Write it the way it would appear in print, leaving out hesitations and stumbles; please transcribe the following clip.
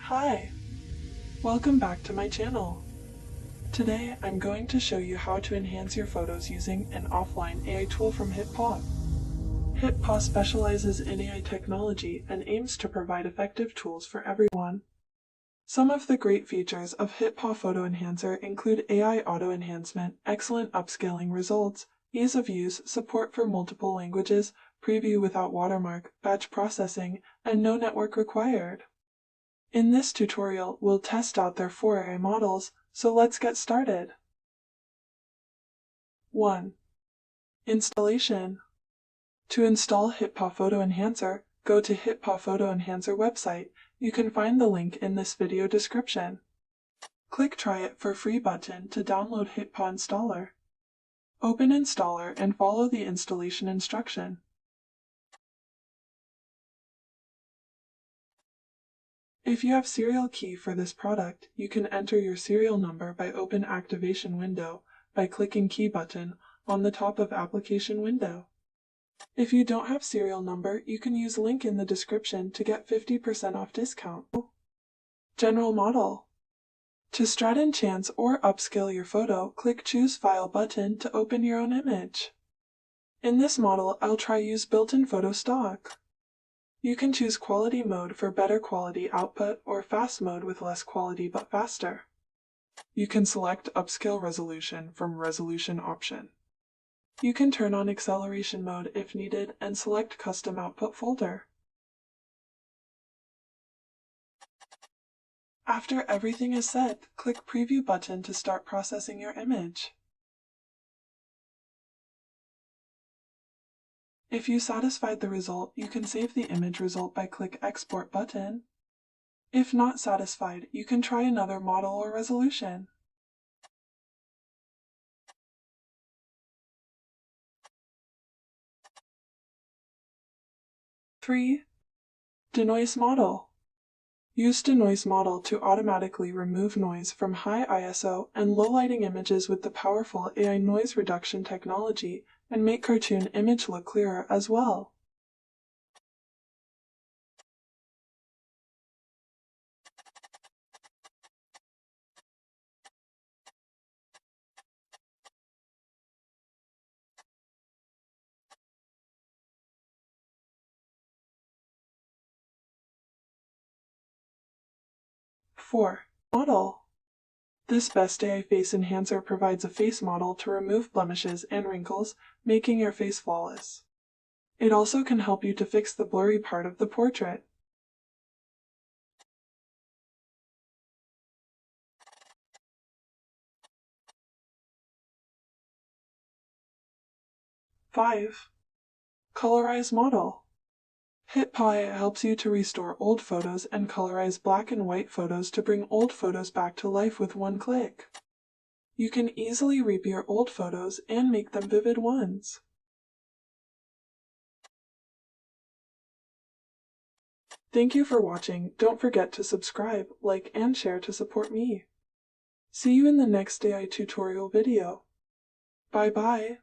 Hi! Welcome back to my channel. Today I'm going to show you how to enhance your photos using an offline AI tool from hitpaw. hitpaw specializes in AI technology and aims to provide effective tools for everyone. Some of the great features of hitpaw Photo Enhancer include AI auto enhancement, excellent upscaling results, ease of use, support for multiple languages, preview without watermark, batch processing, and no network required. In this tutorial, we'll test out their 4 AI models, so let's get started. 1. Installation. To install hitpaw Photo Enhancer, go to hitpaw Photo Enhancer website. You can find the link in this video description. Click Try It for Free button to download hitpaw installer. Open installer and follow the installation instruction. If you have serial key for this product, you can enter your serial number by Open Activation window by clicking Key button on the top of Application window. If you don't have serial number, you can use link in the description to get 50% off discount. General model. To strat enhance or upscale your photo, click Choose File button to open your own image. In this model, I'll try use built-in photo stock. You can choose quality mode for better quality output or fast mode with less quality but faster. You can select upscale resolution from resolution option. You can turn on acceleration mode if needed and select custom output folder. After everything is set, click Preview button to start processing your image. If you satisfied the result, you can save the image result by click Export button. If not satisfied, you can try another model or resolution. Three. Denoise model. Use Denoise model to automatically remove noise from high ISO and low lighting images with the powerful AI noise reduction technology and make cartoon image look clearer as well. Four. Model. This Best AI Face Enhancer provides a face model to remove blemishes and wrinkles, making your face flawless. It also can help you to fix the blurry part of the portrait. 5. Colorize model. hitpaw helps you to restore old photos and colorize black and white photos to bring old photos back to life with one click. You can easily reap your old photos and make them vivid ones. Thank you for watching. Don't forget to subscribe, like, and share to support me. See you in the next AI tutorial video. Bye bye.